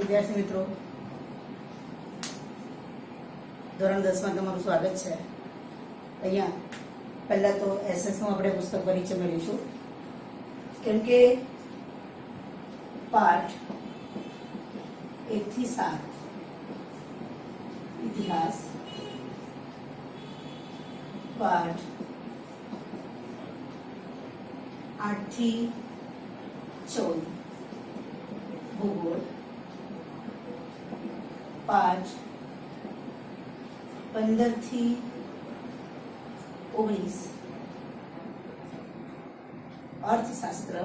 વિદ્યાર્થી મિત્રો, ધોરણ 10 માં તમારું સ્વાગત છે. અહીંયા પહેલા તો એસએસ નું આપણે પુસ્તક પરિચય મેળવીશું, કેમ કે પાઠ 1 થી 7 ઇતિહાસ, પાઠ 8 થી 14 ભૂગોળ, પાઠ 15 થી 19 અર્થશાસ્ત્ર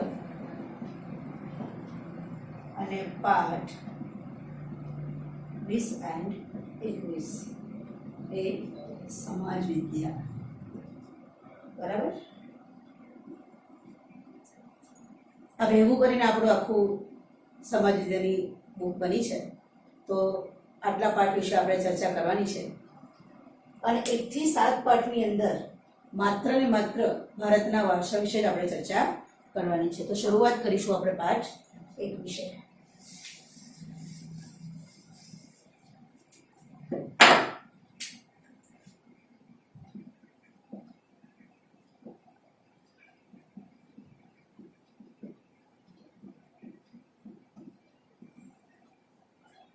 અને પાઠ 20 and 21 એ સમાજ વિદ્યા. બરાબર. હવે એવું કરીને આપણું આખું સમાજ વિદ્યાની બુક બની છે, તો આટલા પાઠ વિશે આપણે ચર્ચા કરવાની છે. અને 1 થી 7 પાઠની અંદર માત્ર ને માત્ર ભારતના વારસા વિશે જ આપણે ચર્ચા કરવાની છે. તો શરૂઆત કરીશું આપણે પાઠ 1 વિશે.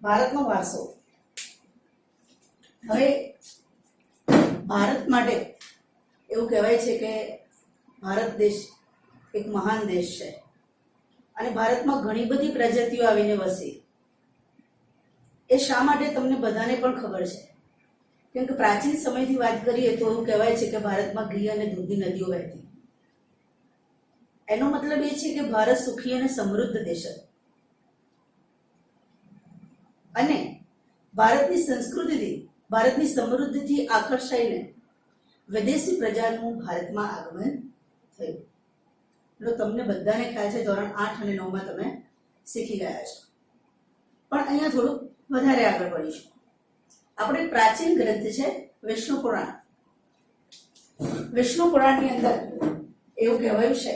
ભારતનો વારસો. હવે ભારત માટે એવું કહેવાય છે કે ભારત દેશ એક મહાન દેશ છે અને ભારતમાં ઘણી બધી પ્રજાતિઓ આવીને વસે. એ શા માટે તમને બધાને પણ ખબર છે, કેમ કે પ્રાચીન સમયથી વાત કરીએ તો એવું કહેવાય છે કે ભારતમાં ઘી અને દૂધની નદીઓ વહેતી. એનો મતલબ એ છે કે ભારત સુખી અને સમૃદ્ધ દેશ છે અને ભારતની સંસ્કૃતિથી, ભારતની સમૃદ્ધિથી આકર્ષાઈને વિદેશી પ્રજાનું ભારતમાં આગમન થયું. એટલે તમને બધાને ખ્યાલ છે, ધોરણ 8 અને 9 માં તમે શીખી ગયા છો. પણ અહીંયા થોડુંક વધારે આગળ પડીશું. આપણે પ્રાચીન ગ્રંથ છે વિષ્ણુ પુરાણ. વિષ્ણુ પુરાણની અંદર એવું કહેવાયું છે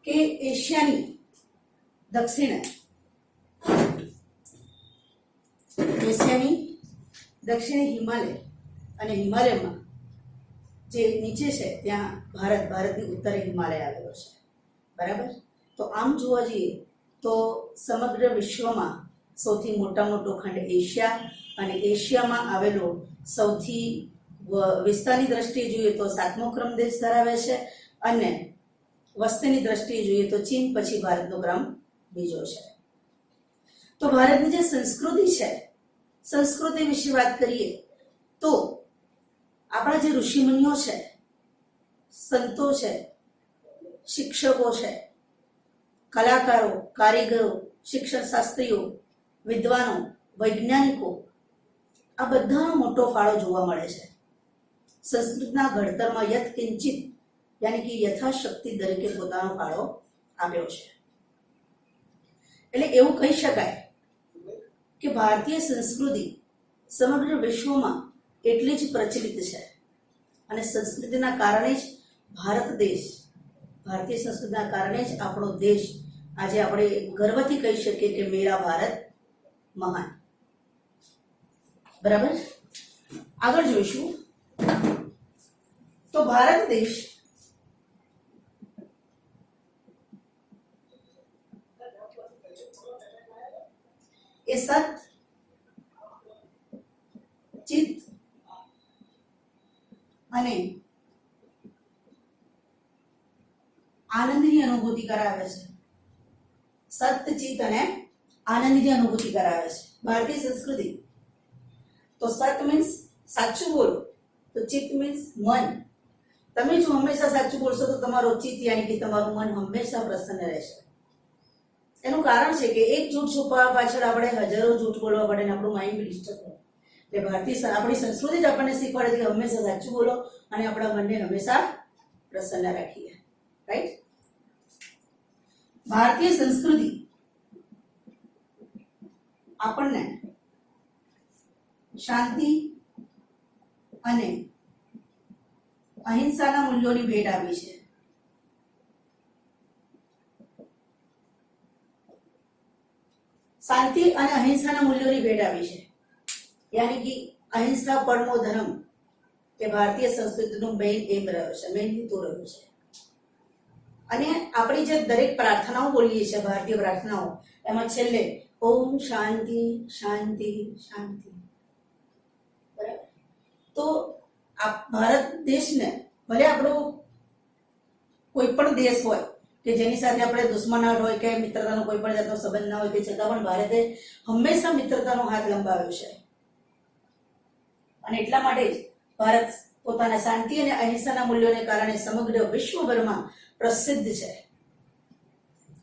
કે એશિયાની દક્ષિણે હિમાલય અને હિમાલયમાં જે નીચે છે ત્યાં ભારતની ઉત્તરે હિમાલય આવેલો છે. બરાબર. તો આમ જોવા જઈએ તો સમગ્ર વિશ્વમાં સૌથી મોટો ખંડ એશિયા, અને એશિયામાં આવેલો સૌથી વિસ્તારની દ્રષ્ટિએ જોઈએ તો 7મો ક્રમ દેશ ધરાવે છે, અને વસ્તીની દ્રષ્ટિએ જોઈએ તો ચીન પછી ભારતનો ક્રમ બીજો છે. તો ભારતની જે સંસ્કૃતિ છે, સંસ્કૃતિ વિશે વાત કરીએ તો આપણા જે ઋષિમુનિઓ છે, સંતો છે, શિક્ષકો છે, કલાકારો, કારીગરો, શિક્ષણ શાસ્ત્રીઓ, વિદ્વાનો, વૈજ્ઞાનિકો, આ બધાનો મોટો ફાળો જોવા મળે છે. સંસ્કૃતના ઘડતરમાં યત્કિંચિત યાની કે યથાશક્તિ દરેકે પોતાનો ફાળો આપ્યો છે. એટલે એવું કહી શકાય કે ભારતીય સંસ્કૃતિ સમગ્ર વિશ્વમાં એટલી જ પ્રચલિત છે, અને સંસ્કૃતિના કારણે જ ભારતીય સંસ્કૃતિના કારણે જ આપણો દેશ આજે આપણે ગર્વથી કહી શકીએ કે મેરા ભારત મહાન. બરાબર. આગળ જોઈશું તો ભારત દેશ એ સત, ચિત્ત અને આનંદની અનુભૂતિ કરાવે છે. સત, ચિત્ત અને આનંદની અનુભૂતિ કરાવે છે ભારતીય સંસ્કૃતિ. તો સત મીન્સ સાચું બોલો, તો ચિત્ત મીન્સ મન. તમે જો હંમેશા સાચું બોલશો તો તમારું ચિત્ત યાની કે તમારું મન હંમેશા પ્રસન્ન રહેશે. એનું કારણ છે કે એક જૂઠ છુપાવવા પાછળ આપણે હજારો જૂઠ બોલવા પડે ને આપણું માઇન્ડ ડિસ્ટર્બ થાય. એટલે આપણી સંસ્કૃતિ જ આપણને શીખવાડે છે કે હંમેશા સાચું બોલો અને આપણા મનને હંમેશા પ્રસન્ન રાખીએ. રાઈટ. ભારતીય સંસ્કૃતિ આપણને શાંતિ અને અહિંસાના મૂલ્યોની ભેટ આપી છે. શાંતિ અને અહિંસાના મૂલ્યોની ભેટ આપી છે. યાની કે અહિંસા પરમો ધર્મ કે ભારતીય સંસ્કૃતિનું મેઇન એમ રહ્યો છે, મેઇન હેતુ રહ્યો છે. અને આપણી જે દરેક પ્રાર્થનાઓ બોલીએ છીએ, ભારતીય પ્રાર્થનાઓ, એમાં છેલ્લે ઓમ શાંતિ શાંતિ શાંતિ. બરાબર. તો આ ભારત દેશને ભલે આપણો કોઈ પણ દેશ હોય કે જેની સાથે આપણે દુશ્મનાટ હોય કે મિત્રતાનો કોઈ પણ જાતનો સંબંધ ના હોય, તે છતાં પણ ભારતે હંમેશા મિત્રતાનો હાથ લંબાવ્યો છે. અને એટલા માટે જ ભારત પોતાના શાંતિ અને અહિંસાના મૂલ્યોને કારણે સમગ્ર વિશ્વભરમાં પ્રસિદ્ધ છે.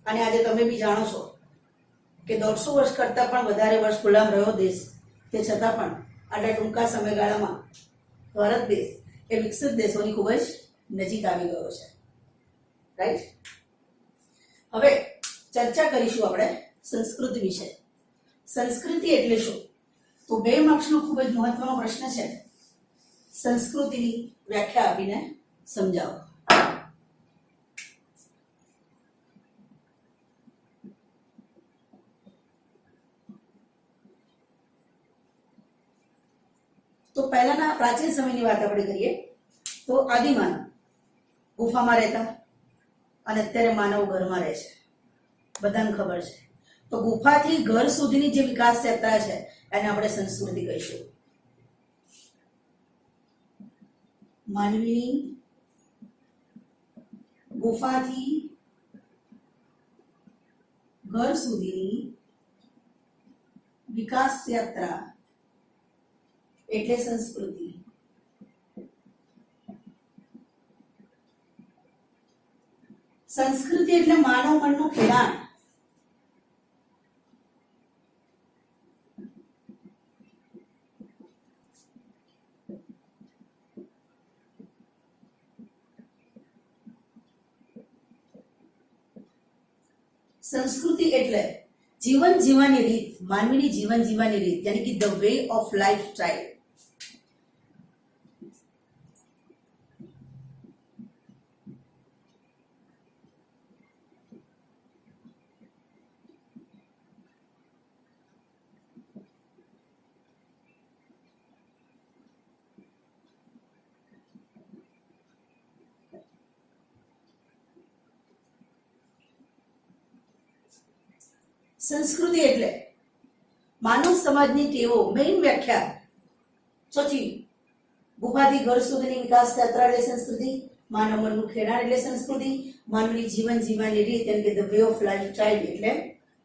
અને આજે તમે બી જાણો છો કે 150 વર્ષ કરતા પણ વધારે વર્ષ ગુલામ રહ્યો દેશ, તે છતાં પણ આટલા ટૂંકા સમયગાળામાં ભારત દેશ એ વિકસિત દેશોની ખૂબ જ નજીક આવી ગયો છે. રાઈટ. હવે ચર્ચા કરીશું આપણે સંસ્કૃતિ વિશે. સંસ્કૃતિ એટલે શું? તો 2 માર્ક્સનો ખૂબ જ મહત્વનો પ્રશ્ન છે. સંસ્કૃતિની વ્યાખ્યા આપીને સમજાવો. તો પહેલાના પ્રાચીન સમયની વાત આપણે કરીએ તો આદિમાનવ ગુફામાં રહેતા અને અત્યારે માનવ ઘરમાં રહે છે, બધાને ખબર છે. તો ગુફાથી ઘર સુધીની જે વિકાસ યાત્રા છે એને આપણે સંસ્કૃતિ કહીશું. માનવીની ગુફાથી ઘર સુધીની વિકાસ યાત્રા એટલે સંસ્કૃતિ. સંસ્કૃતિ એટલે માનવ મનનું ખેડાણ. સંસ્કૃતિ એટલે જીવન જીવવાની રીત, માનવીની જીવન જીવવાની રીત, યાની કે the way of life style. સંસ્કૃતિ એટલે માનવ સમાજની ટેવો. મેઇન વ્યાખ્યા ચોથી, ગુફાથી ઘર સુધીની વિકાસ યાત્રા એટલે સંસ્કૃતિ, માનવ મનનું ખેડાણ એટલે સંસ્કૃતિ, માનવની જીવન જીવવાની રીત એટલે કે the way of life style એટલે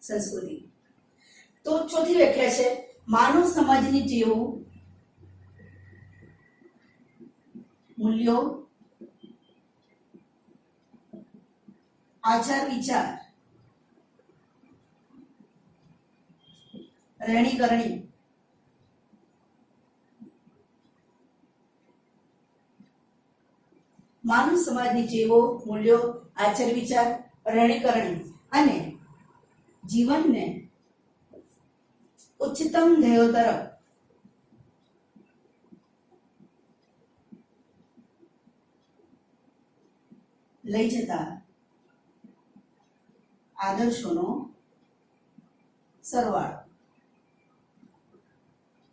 સંસ્કૃતિ. તો ચોથી વ્યાખ્યા છે માનવ સમાજની ટેવો, મૂલ્યો, આચાર વિચાર, રહેણી કરણી, માનવ સમાજની ટેવો, મૂલ્યો, આચાર વિચાર, રહેણી કરણી અને જીવનને ઉચ્ચતમ ધ્યેયો તરફ લઈ જતા આદર્શોનો સરવાળો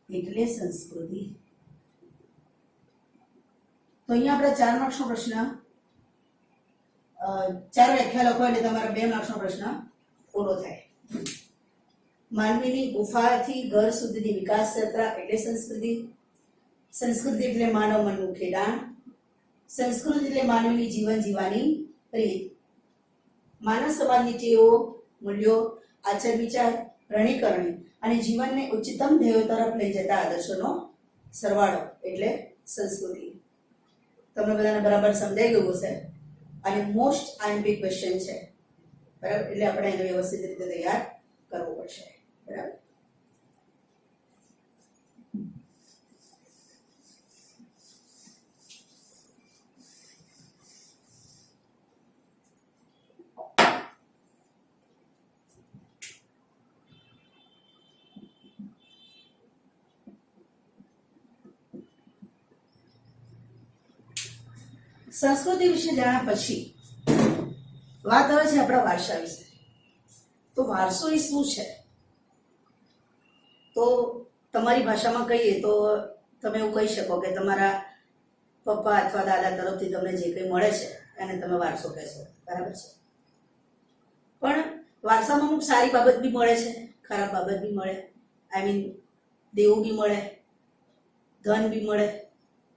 એટલે સંસ્કૃતિ. તો અહીંયા આપણે 4 માર્ક્સનો પ્રશ્ન, 4 વ્યાખ્યા લખો એટલે તમારા 2 માર્ક્સનો પ્રશ્ન પૂરો થાય. માનવીની ગુફાથી ઘર સુધીની વિકાસ યાત્રા એટલે સંસ્કૃતિ. સંસ્કૃતિ એટલે માનવ મનનું ખેડાણ. સંસ્કૃતિ એટલે માનવીની જીવન જીવવાની રીત. માનવ સમાજની ટેવો, મૂલ્યો, આચાર વિચાર, રહેણી કરણી અને જીવનને ઉચ્ચતમ ધ્યેયો તરફ લઈ જતા આદર્શોનો સરવાળો એટલે સંસ્કૃતિ. તમને બધાને બરાબર સમજાઈ ગયું હશે. અને મોસ્ટ આઈએમપી ક્વેશ્ચન છે, બરાબર. એટલે આપણે એને વ્યવસ્થિત રીતે તૈયાર કરવું પડશે, બરાબર. સંસ્કૃતિ વિશે જાણ્યા પછી વાત આવે છે આપણા વારસા વિશે. તો વારસો એ શું છે? તો તમારી ભાષામાં કહીએ તો તમે એવું કહી શકો કે તમારા પપ્પા અથવા દાદા તરફથી તમને જે કંઈ મળે છે એને તમે વારસો કહેશો, બરાબર છે? પણ વારસામાં અમુક સારી બાબત બી મળે છે, ખરાબ બાબત બી મળે. આઈ મીન દેવું બી મળે, ધન બી મળે,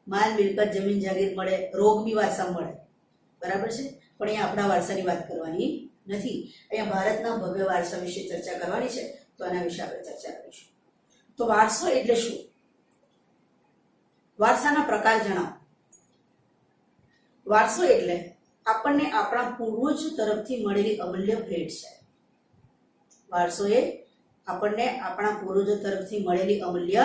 માલ મિલકત જમીન જાગીર મળે, રોગ બી વારસા મળે, બરાબર છે? પણ અહીંયા આપણા વારસાની વાત કરવાની નથી. અહીંયા ભારતના ભવ્ય વારસા વિશે ચર્ચા કરવાની છે, તો એના વિશે આપણે ચર્ચા કરીશું. તો વારસો એટલે શું? વારસાના પ્રકાર જણાવો. વારસો એટલે આપણને આપણા પૂર્વજો તરફથી મળેલી અમૂલ્ય ભેટ છે. વારસો એ આપણને આપણા પૂર્વજો તરફથી મળેલી અમૂલ્ય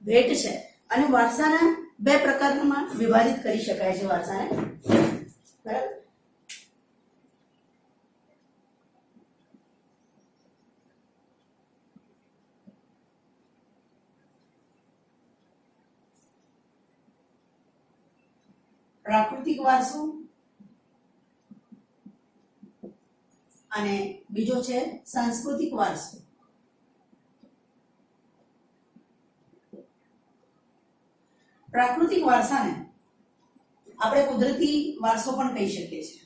ભેટ છે. અને વારસાના બે પ્રકારમાં વિભાજિત કરી શકાય છે વારસાને, બરાબર? પ્રાકૃતિક વારસો અને બીજો છે સાંસ્કૃતિક વારસો. પ્રાકૃતિક વારસાને આપણે કુદરતી વારસો પણ કહી શકીએ છીએ,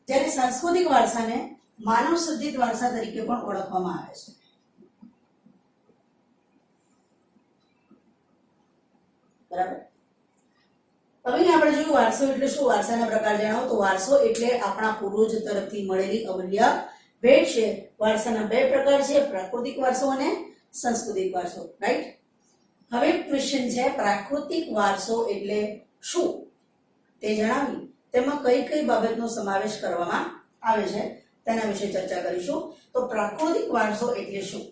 જ્યારે સાંસ્કૃતિક વારસાને માનવ સર્જિત વારસા તરીકે પણ ઓળખવામાં આવે છે. બરાબર? હવે આપણે જોયું વારસો એટલે શું, વારસાના પ્રકાર જણાવો. તો વારસો એટલે આપણા પૂર્વજો તરફથી મળેલી અમૂલ્ય ભેટ છે. વારસાના બે પ્રકાર છે, પ્રાકૃતિક વારસો અને સાંસ્કૃતિક વારસો, રાઈટ? હવે ક્વેશ્ચન છે, પ્રાકૃતિક વારસો એટલે શું તે જણાવી તેમાં કઈ કઈ બાબતનો સમાવેશ કરવામાં આવે છે તેના વિશે ચર્ચા કરીશું. તો પ્રાકૃતિક વારસો એટલે શું?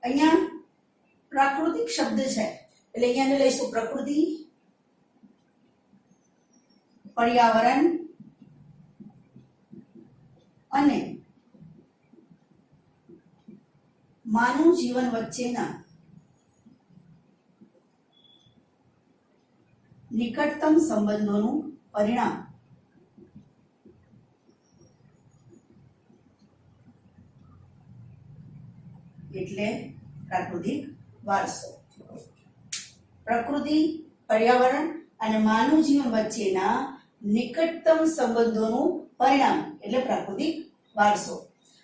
અહીંયા પ્રાકૃતિક શબ્દ છે એટલે અહીંયા લઈશું પ્રકૃતિ, પર્યાવરણ અને માનવ જીવન વચ્ચેના નિકટતમ સંબંધોનું પરિણામ એટલે પ્રાકૃતિક વારસો. પ્રકૃતિ, પર્યાવરણ અને માનવ જીવન વચ્ચેના નિકટતમ સંબંધોનું પરિણામ એટલે પ્રાકૃતિક વારસો.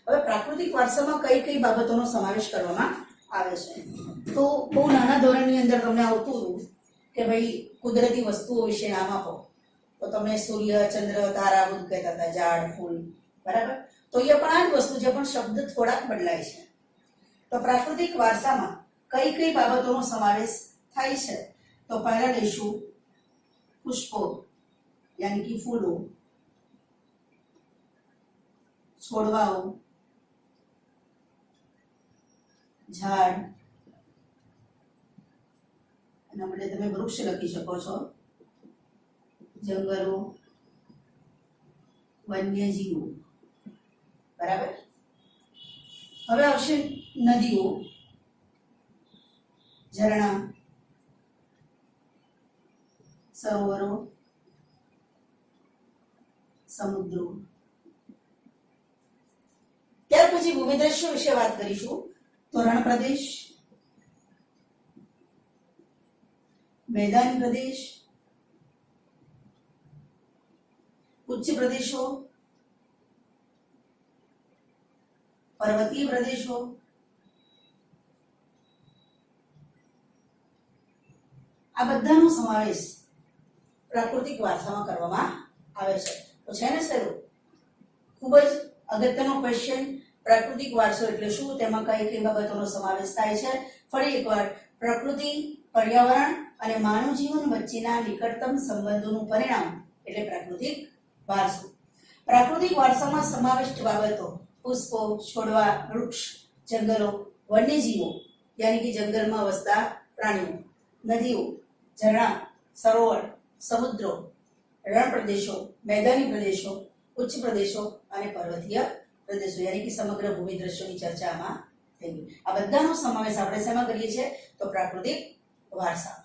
હવે પ્રાકૃતિક વારસામાં કઈ કઈ બાબતોનો સમાવેશ કરવામાં આવે છે? તો બહુ નાના ધોરણની અંદર તમને આવતું હતું કે ભાઈ કુદરતી વસ્તુઓ વિશે નામ આપો, તો તમે સૂર્ય, ચંદ્ર, તારા બધું કહેતા હતા, ઝાડ, ફૂલ, બરાબર? તો એ પણ આ જ વસ્તુ છે, પણ શબ્દ થોડાક બદલાય છે. તો પ્રાકૃતિક વારસામાં કઈ કઈ બાબતોનો સમાવેશ થાય છે? તો પહેલા લઈશું પુષ્પો યાની કે ફૂલો, છોડવાઓ, ઝાડ, એના માટે તમે વૃક્ષ લખી શકો છો, જંગલો, વન્યજીવો, બરાબર? હવે આવશે નદીઓ, ઝરણા, સરોવરો, સમુદ્રો. ત્યાર પછી ભૂમિદ્રશ્યો વિશે વાત કરીશું. તો રણ પ્રદેશ, મેદાની પ્રદેશ, ઉચ્ચ પ્રદેશો, પર્વતીય પ્રદેશો, આ બધાનો સમાવેશ પ્રાકૃતિક વારસામાં કરવામાં આવે છે. તો છે ને સર, ખૂબ જ અગત્યનો ક્વેશ્ચન, પ્રાકૃતિક વારસો એટલે શું, તેમાં કઈ કઈ બાબતોનો સમાવેશ થાય છે? ફરી એકવાર, પ્રકૃતિ, પર્યાવરણ અને માનવ જીવન વચ્ચેના નિકટતમ સંબંધોનું પરિણામ એટલે પ્રાકૃતિક વારસો. પ્રાકૃતિક વારસામાં સમાવિષ્ટ બાબતો પુષ્પો, છોડવા, વૃક્ષ, જંગલો, વન્યજીવો યાની કે જંગલમાં વસતા પ્રાણીઓ, નદીઓ, ઝરણા, સરોવર, સમુદ્રો, રણ પ્રદેશો, મેદાની પ્રદેશો, ઉચ્ચ પ્રદેશો અને પર્વતીય પ્રદેશો યાની કે સમગ્ર ભૂમિદ્રશ્યોની ચર્ચા આમાં થઈ ગઈ. આ બધાનો સમાવેશ આપણે શેમાં કરીએ છીએ? તો પ્રાકૃતિક વારસા.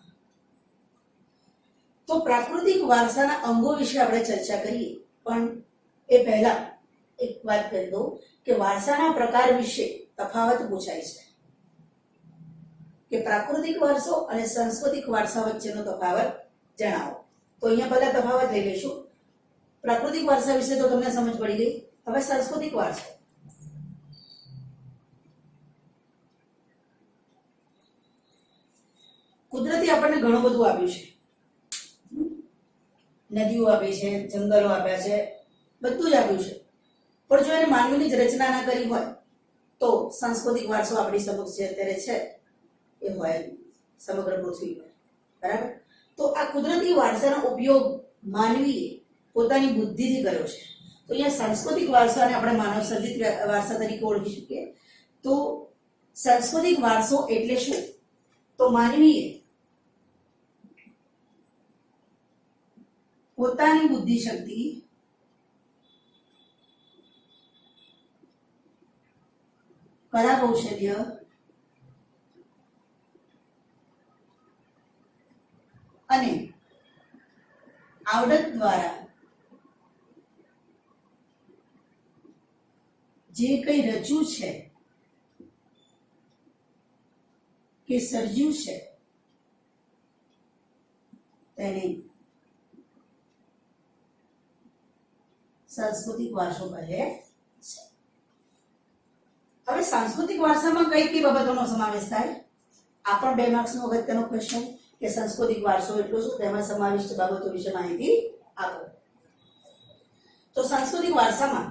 તો પ્રાકૃતિક વારસાના અંગો વિશે આપણે ચર્ચા કરીએ, પણ એ પહેલા એક વાત કરી દઉં કે વારસાના પ્રકાર વિશે તફાવત પૂછાય છે કે પ્રાકૃતિક વારસો અને સાંસ્કૃતિક વારસા વચ્ચેનો તફાવત જણાવો. તો અહીંયા પહેલા તફાવત લઈ લઈશું. પ્રાકૃતિક વારસા વિશે તો તમને સમજ પડી ગઈ. હવે સાંસ્કૃતિક વારસો. કુદરતી આપણને ઘણું બધું આપ્યું છે. નદીઓ આપી છે, જંગલો આપ્યા છે, બધું જ આપ્યું છે. પણ જો એને માનવીની જ રચના ના કરી હોય તો સાંસ્કૃતિક વારસો આપણી સમક્ષ જે અત્યારે છે એ હોય સમગ્ર પૃથ્વી પર. બરાબર? તો આ કુદરતી વારસાનો ઉપયોગ માનવીએ પોતાની બુદ્ધિથી કર્યો છે. તો અહીંયા સાંસ્કૃતિક વારસાને આપણે માનવ સર્જિત વારસા તરીકે ઓળખી શકીએ. તો સાંસ્કૃતિક વારસો એટલે શું? તો માનવીએ પોતાની બુદ્ધિ શક્તિ કલા કૌશલ્ય અને આવડત દ્વારા જે કંઈ રચ્યું છે કે સર્જ્યું છે તેને સાંસ્કૃતિક વારસો કહે છે. હવે સાંસ્કૃતિક વારસામાં કઈ કઈ બાબતોનો સમાવેશ થાય? આ પણ 2 માર્ક્સનો અગત્યનો ક્વેશ્ચન કે સાંસ્કૃતિક વારસો એટલે શું, તેમાં સમાવિષ્ટ બાબતો વિશે માહિતી આપો. તો સાંસ્કૃતિક વારસામાં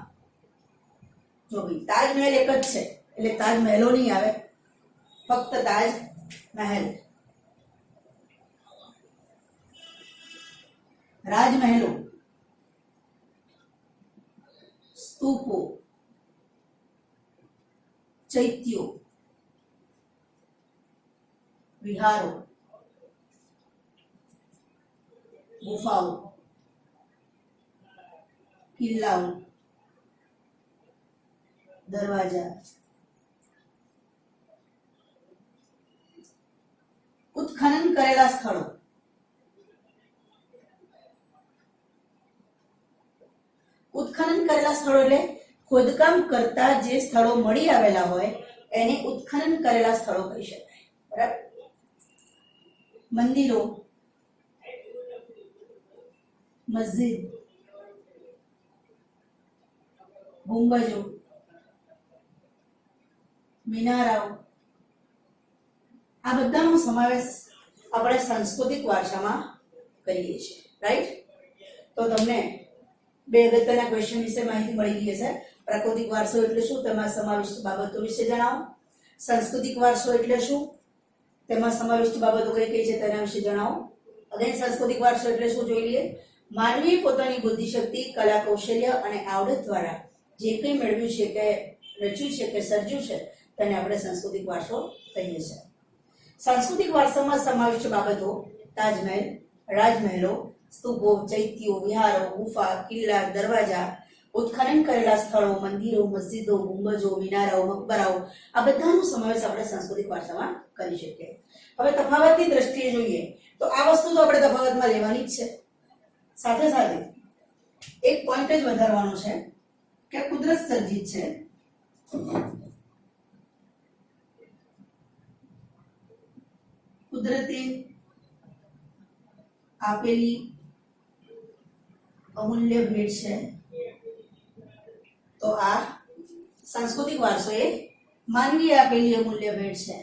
જો ભાઈ તાજમહેલ એક જ છે એટલે તાજમહેલો નહીં આવે, ફક્ત તાજમહેલ. રાજમહેલો, સ્તૂપો, ચૈત્યો, વિહારો, ગુફાઓ, કિલ્લાઓ, દરવાજા, ઉત્ખનન કરેલા સ્થળો, ઉત્ખનન કરેલા સ્થળો એટલે ખોદકામ કરતા જે સ્થળો મળી આવેલા હોય એને ઉત્ખનન કરેલા સ્થળો કહી શકાય. બરાબર? મંદિરો, મસ્જિદ, ગુંબજો, મિનારાઓ, આ બધાનો સમાવેશ આપણે સાંસ્કૃતિક વારસામાં કરીએ છીએ. રાઈટ? તો તમને 2 અગત્યના ક્વેશ્ચન વિશે માહિતી મળી ગઈ હશે. પ્રાકૃતિક વારસો એટલે શું, તેમાં સમાવિષ્ટ બાબતો વિશે જણાવો. સાંસ્કૃતિક વારસો એટલે શું, તેમાં સમાવિષ્ટ બાબતો કઈ કઈ છે તેના વિશે જણાવો. અગેન સાંસ્કૃતિક વારસો એટલે શું જોઈ લઈએ. માનવી પોતાની બુદ્ધિશક્તિ, કલા કૌશલ્ય અને આવડત દ્વારા જે કંઈ મેળવ્યું છે કે રચ્યું છે કે સર્જ્યું છે તેને આપણે સાંસ્કૃતિક વારસો કહીએ છીએ. સાંસ્કૃતિક વારસામાં સમાવિષ્ટ બાબતો તાજમહેલ, રાજમહેલો, સ્તૂપો, ચૈત્યો, વિહારો, ગુફા, કિલ્લા, દરવાજા, ઉત્ખનન કરેલા સ્થળો, મંદિરો, મસ્જિદો, ગુંબજો, મિનારાઓ, મકબરાઓ, આ બધાનો સમાવેશ આપણે સાંસ્કૃતિક વારસામાં કરી શકીએ. હવે તફાવતની દ્રષ્ટિએ જોઈએ તો આ વસ્તુ તો આપણે તફાવતમાં લેવાની જ છે. સાથે સાથે એક પોઈન્ટ જ વધારવાનો છે કે કુદરત સર્જિત છે કુદરતે આપેલી અમૂલ્ય ભેટ છે. તો આ સાંસ્કૃતિક વારસો એ માનવીએ આપેલી અમૂલ્ય ભેટ છે.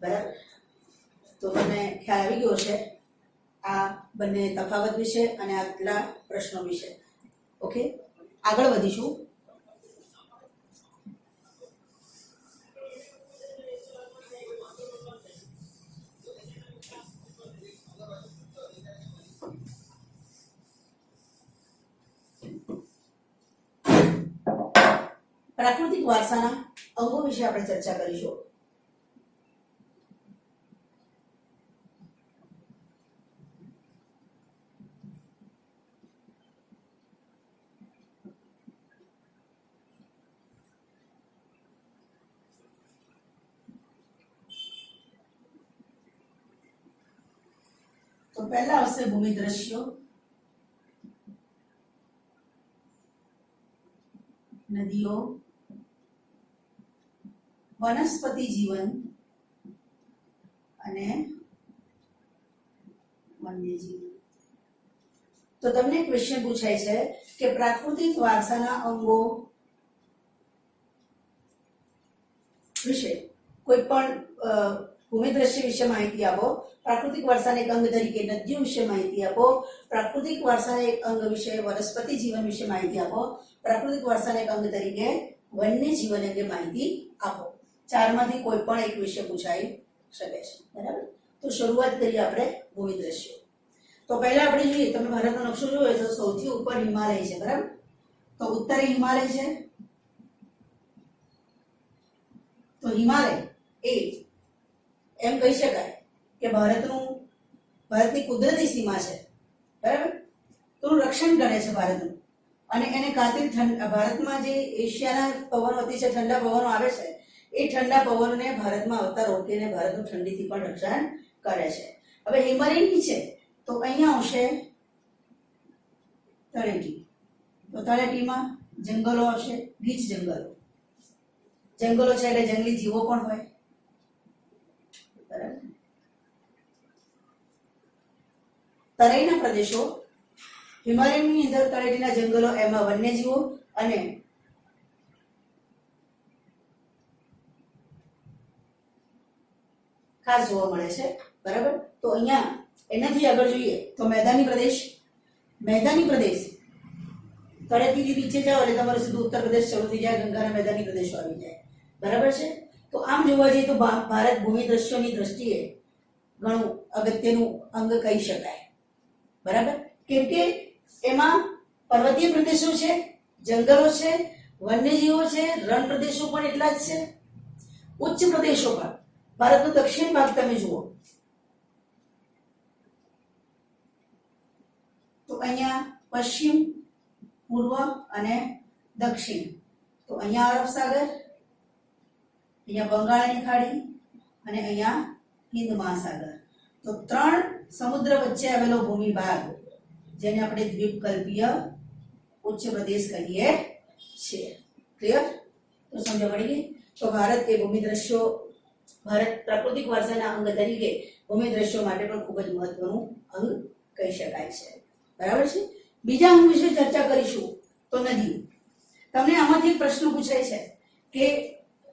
બરાબર? તો મને ખ્યાલ આવી ગયો છે આ બંને તફાવત વિશે અને આટલા પ્રશ્નો વિશે. ઓકે, આગળ વધીશું. પ્રાકૃતિક વારસાના અંગો વિશે આપણે ચર્ચા કરીશું. તો પહેલા આવશે ભૂમિ દ્રશ્યો, નદીઓ, વનસ્પતિ જીવન અને વન્યજીવ. તો તમને ક્વેશ્ચન પૂછાય છે કે પ્રાકૃતિક વારસાના અંગો વિશે કોઈ પણ ભૂમિ દ્રશ્ય વિશે માહિતી આપો, પ્રાકૃતિક વારસાના એક અંગ તરીકે નદીઓ વિશે માહિતી આપો, પ્રાકૃતિક વારસાના એક અંગ વિશે વનસ્પતિ જીવન વિશે માહિતી આપો, પ્રાકૃતિક વારસાના એક અંગ તરીકે વન્ય જીવન અંગે માહિતી આપો. ચારમાંથી કોઈ પણ એક વિશે પૂછાઈ શકે છે. બરાબર. તો શરૂઆત કરીએ આપણે ભૂમિ દ્રશ્યો. તો પહેલા આપણે જોઈએ, તમે ભારતનો નકશો જોયો તો સૌથી ઉપર હિમાલય છે. બરાબર. તો ઉત્તરે હિમાલય છે. તો હિમાલય એ એમ કહી શકાય કે ભારતની કુદરતી સીમા છે. બરાબર. તો રક્ષણ કરે છે ભારતનું, અને એને ખાतिर ભારતમાં જે એશિયાના પવનો અતિશય ઠંડા પવનો આવે છે એ ઠંડા પવનને ભારતમાં આવતા રોકીને ભારતનું ઠંડીથી પણ રક્ષણ કરે છે. હવે હિમાલયની છે તો અહીંયા આવશે તળેટી. તો તળેટીમાં જંગલો આવશે, ગીચ જંગલો. જંગલો છે એટલે જંગલી જીવો પણ હોય. બરાબર. તરાઈના પ્રદેશો, હિમાલયની અંદર તળેટીના જંગલો, એમાં વન્યજીવો અને ખાસ જોવા મળે છે. બરાબર. તો અહીંયા એનાથી આગળ જોઈએ તો મેદાની પ્રદેશ. મેદાની પ્રદેશ તળેટીથી નીચે જાઓ એટલે તમારું સીધું ઉત્તર પ્રદેશ શરૂ થઈ જાય, ગંગાના મેદાની પ્રદેશો આવી જાય. બરાબર છે. તો આમ જોવા જઈએ તો ભારત ભૂમિ દ્રશ્યોની દ્રષ્ટિએ ઘણું અગત્યનું અંગ કહી શકાય. બરાબર. કેમ કે એમાં પર્વતીય પ્રદેશો છે, જંગલો છે, વન્યજીવો છે, રણ પ્રદેશો પણ એટલા જ છે, ઉચ્ચ પ્રદેશો પણ. ભારતનો દક્ષિણ ભાગ તમે જુઓ તો અહીંયા પશ્ચિમ, પૂર્વ અને દક્ષિણ. તો અહીંયા અરબ સાગર, અહીંયા બંગાળની ખાડી અને અહીંયા હિન્દ મહાસાગર. તો ત્રણ સમુદ્ર વચ્ચે આવેલો ભૂમિ ભાગ જેને આપણે દ્વીપકલ્પીય ઉચ્ચ પ્રદેશ કહીએ છીએ. ક્લિયર? તો સમજ પડી ગઈ. તો ભારત એ ભૂમિ દ્રશ્યો, ભારત પ્રાકૃતિક વારસાના અંગ તરીકે ભૂમિ દ્રશ્યો માટે પણ ખૂબ જ મહત્વનું અંગ કહી શકાય છે. બરાબર છે. બીજા અંગ વિશે ચર્ચા કરીશું તો નદીઓ. તમને આમાંથી એક પ્રશ્ન પૂછાય છે કે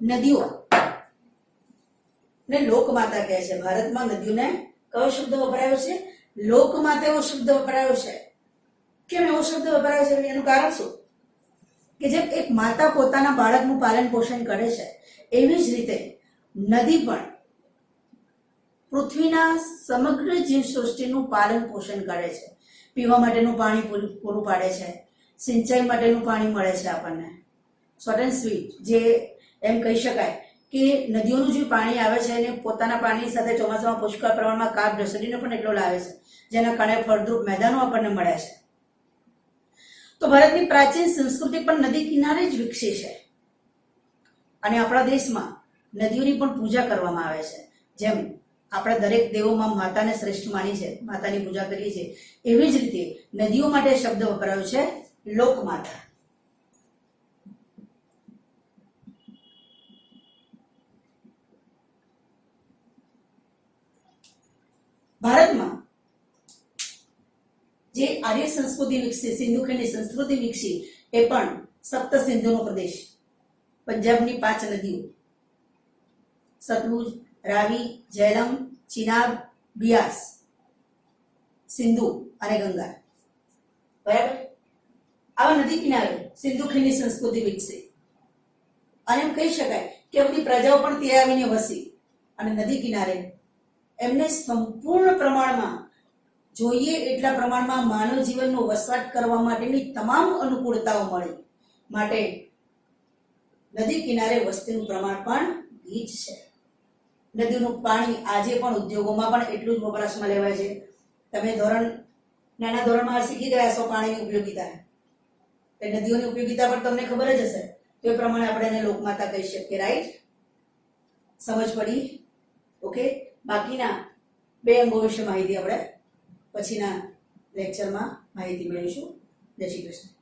નદીઓ ને લોકમાતા કહે છે. ભારતમાં નદીઓને કયો શબ્દ વપરાયો છે? લોકમાતા એવો શબ્દ વપરાયો છે. કેમ એવો શબ્દ વપરાયો છે? એનું કારણ શું? કે જેમ એક માતા પોતાના બાળકનું પાલન પોષણ કરે છે એવી જ રીતે નદી પણ પૃથ્વીના સમગ્ર જીવસૃષ્ટિનું પાલન પોષણ કરે છે. પીવા માટેનું પાણી પૂરું પાડે છે, સિંચાઈ માટેનું પાણી મળે છે આપણને. શોર્ટ એન્ડ સ્વીટ જે એમ કહી શકાય કે નદીઓનું જે પાણી આવે છે એને પોતાના પાણી સાથે ચોમાસામાં પુષ્કળ પ્રમાણમાં કાપ ઢસડીને પણ એટલો લાવે છે, જેના કારણે ફળદ્રુપ મેદાનો આપણને મળે છે. તો ભારતની પ્રાચીન સંસ્કૃતિ પણ નદી કિનારે જ વિકસી છે, અને આપણા દેશમાં નદીઓની પણ પૂજા કરવામાં આવે છે. જેમ આપણે દરેક દેવોમાં માતાને શ્રેષ્ઠ માની છે, માતાની પૂજા કરીએ છીએ, એવી જ રીતે નદીઓ માટે શબ્દ વપરાયો છે લોકમાતા. ભારતમાં જે આર્ય સંસ્કૃતિ વિકસી, સિંધુ ખીણની સંસ્કૃતિ વિકસી, એ પણ સપ્ત સિંધુનો પ્રદેશ. પંજાબની 5 નદીઓ સતલુજ, રાવી, ઝેલમ, ચિનાબ, બિયાસ, સિંધુ અને ગંગા. બરાબર. આવા નદી કિનારે સિંધુ ખીણની સંસ્કૃતિ વિકસી, અને એમ કહી શકાય કે બધી પ્રજાઓ પણ ત્યાં આવીને વસી, અને નદી કિનારે એમને સંપૂર્ણ પ્રમાણમાં જોઈએ એટલા પ્રમાણમાં માનવ જીવનનો વસવાટ કરવા માટેની તમામ અનુકૂળતાઓ મળી. માટે નદી કિનારે વસ્તીનું પ્રમાણ પણ ગીચ છે. નદીનું પાણી આજે પણ ઉદ્યોગોમાં પણ એટલું જ વપરાશમાં લેવાય છે. તમે નાના ધોરણમાં શીખી ગયા છો પાણીની ઉપયોગિતા, એ નદીઓની ઉપયોગિતા પણ તમને ખબર જ હશે. તો એ પ્રમાણે આપણે એને લોકમાતા કહી શકીએ. રાઈટ? સમજ પડી? ઓકે. બાકીના 2 અંગો વિશે માહિતી આપણે પછીના લેક્ચરમાં માહિતી મેળવીશું. જય શ્રી કૃષ્ણ.